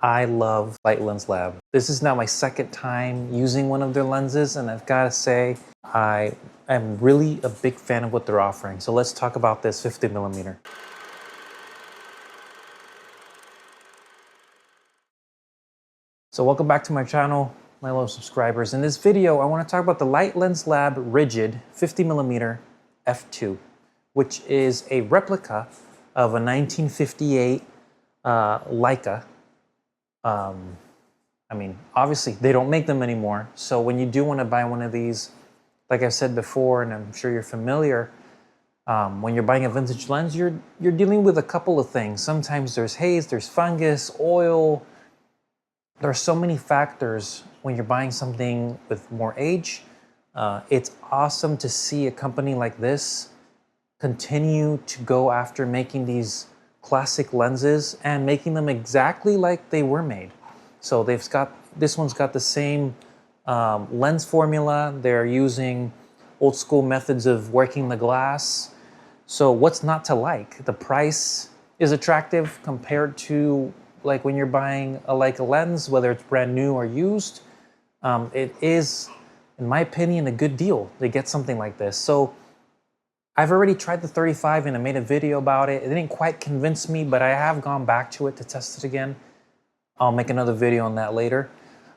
I love Light Lens Lab. This is now my second time using one of their lenses, and I've got to say, I am really a big fan of what they're offering. So let's talk about this 50mm. So welcome back to my channel, my loyal subscribers. In this video, I want to talk about the Light Lens Lab Rigid 50mm f2, which is a replica of a 1958 Leica. I mean, obviously they don't make them anymore. So when you do want to buy one of these, like I've said before, and I'm sure you're familiar, when you're buying a vintage lens, you're dealing with a couple of things. Sometimes there's haze, there's fungus, oil. There are so many factors when you're buying something with more age. It's awesome to see a company like this continue to go after making these classic lenses and making them exactly like they were made. So this one's got the same lens formula. They're using old school methods of working the glass. So what's not to like? The price is attractive compared to like when you're buying a Leica lens, whether it's brand new or used. It is, in my opinion, a good deal to get something like this. So I've already tried the 35 and I made a video about it. It didn't quite convince me, but I have gone back to it to test it again. I'll make another video on that later.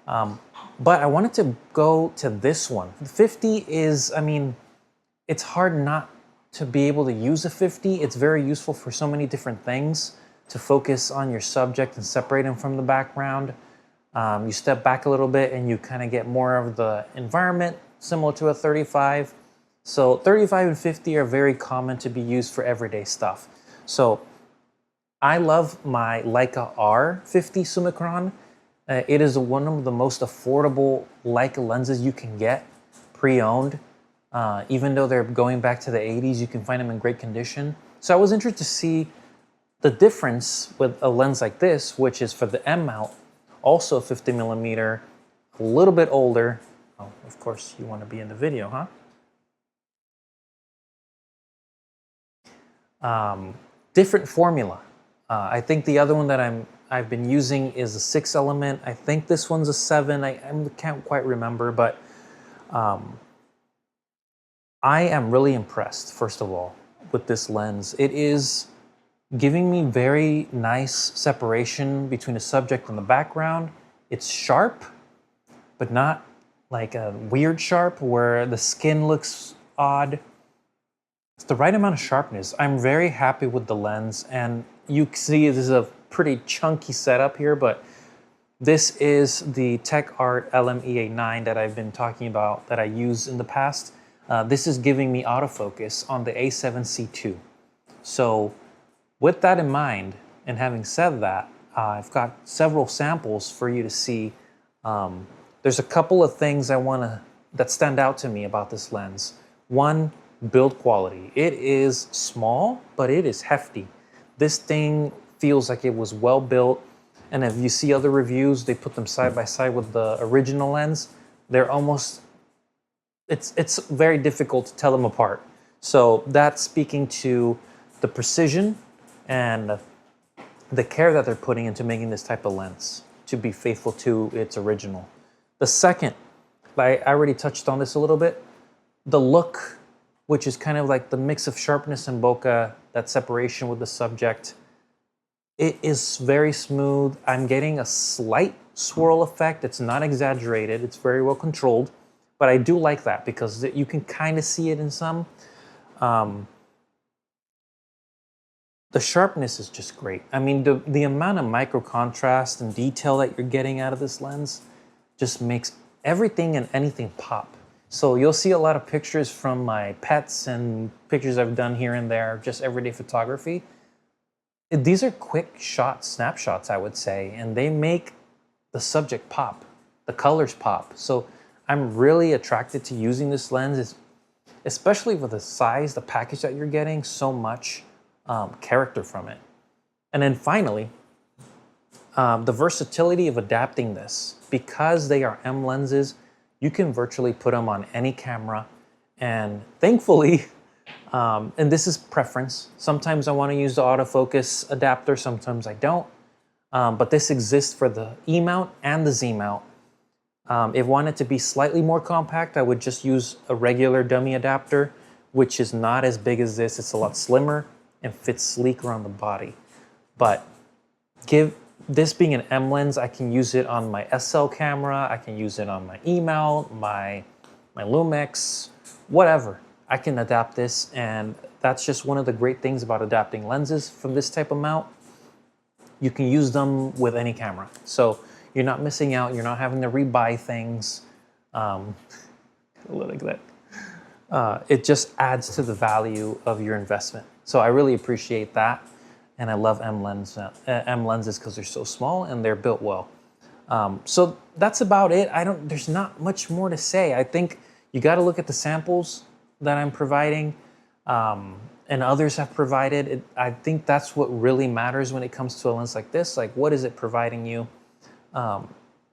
But I wanted to go to this one. The 50 is, I mean, it's hard not to be able to use a 50. It's very useful for so many different things, to focus on your subject and separate them from the background. You step back a little bit and you kind of get more of the environment, similar to a 35. So 35 and 50 are very common to be used for everyday stuff. So I love my Leica R50 Summicron. It is one of the most affordable Leica lenses you can get pre-owned. Even though they're going back to the 80s, you can find them in great condition. So I was interested to see the difference with a lens like this, which is for the M mount, also 50mm, a little bit older. Oh, of course, you want to be in the video, huh? Different formula. I think the other one that I've been using is a 6-element. I think this one's a 7. I can't quite remember, but I am really impressed, first of all, with this lens. It is giving me very nice separation between the subject and the background. It's sharp, but not like a weird sharp where the skin looks odd. It's the right amount of sharpness. I'm very happy with the lens, and you can see this is a pretty chunky setup here, but this is the Techart LMEA9 that I've been talking about that I used in the past. This is giving me autofocus on the A7C2. So with that in mind, and having said that, I've got several samples for you to see. There's a couple of things that stand out to me about this lens. One, build quality. It is small, but it is hefty. This thing feels like it was well built. And if you see other reviews, they put them side by side with the original lens. They're almost, it's very difficult to tell them apart. So that's speaking to the precision and the care that they're putting into making this type of lens to be faithful to its original. The second, I already touched on this a little bit, the look, which is kind of like the mix of sharpness and bokeh, that separation with the subject. It is very smooth. I'm getting a slight swirl effect. It's not exaggerated. It's very well controlled, but I do like that because you can kind of see it in some. The sharpness is just great. I mean, the amount of micro contrast and detail that you're getting out of this lens just makes everything and anything pop. So you'll see a lot of pictures from my pets and pictures I've done here and there, just everyday photography. These are quick shot snapshots, I would say, and they make the subject pop, the colors pop. So I'm really attracted to using this lens, especially with the size, the package that you're getting, so much character from it. And then finally, the versatility of adapting this. Because they are M lenses, you can virtually put them on any camera, and thankfully, and this is preference. Sometimes I want to use the autofocus adapter, sometimes I don't. but this exists for the E mount and the Z mount. If I want it to be slightly more compact, I would just use a regular dummy adapter, which is not as big as this. It's a lot slimmer and fits sleek around the body. But this being an M lens, I can use it on my SL camera, I can use it on my E mount, my Lumix, whatever. I can adapt this, and that's just one of the great things about adapting lenses from this type of mount. You can use them with any camera. So you're not missing out, you're not having to rebuy things. Look at that. It just adds to the value of your investment. So I really appreciate that. And I love M lenses because they're so small and they're built well. So that's about it. There's not much more to say. I think you got to look at the samples that I'm providing and others have provided. I think that's what really matters when it comes to a lens like this. Like, what is it providing you?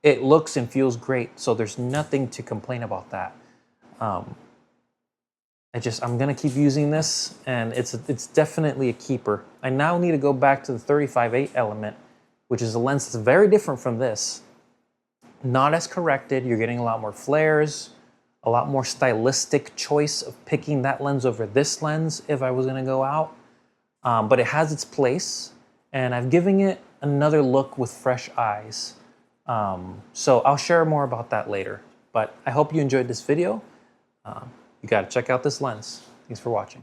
It looks and feels great, so there's nothing to complain about that. I'm gonna keep using this, and it's definitely a keeper. I now need to go back to the 35-8 element, which is a lens that's very different from this. Not as corrected, you're getting a lot more flares, a lot more stylistic choice of picking that lens over this lens if I was gonna go out. But it has its place, and I've given it another look with fresh eyes. So I'll share more about that later. But I hope you enjoyed this video. You gotta check out this lens. Thanks for watching.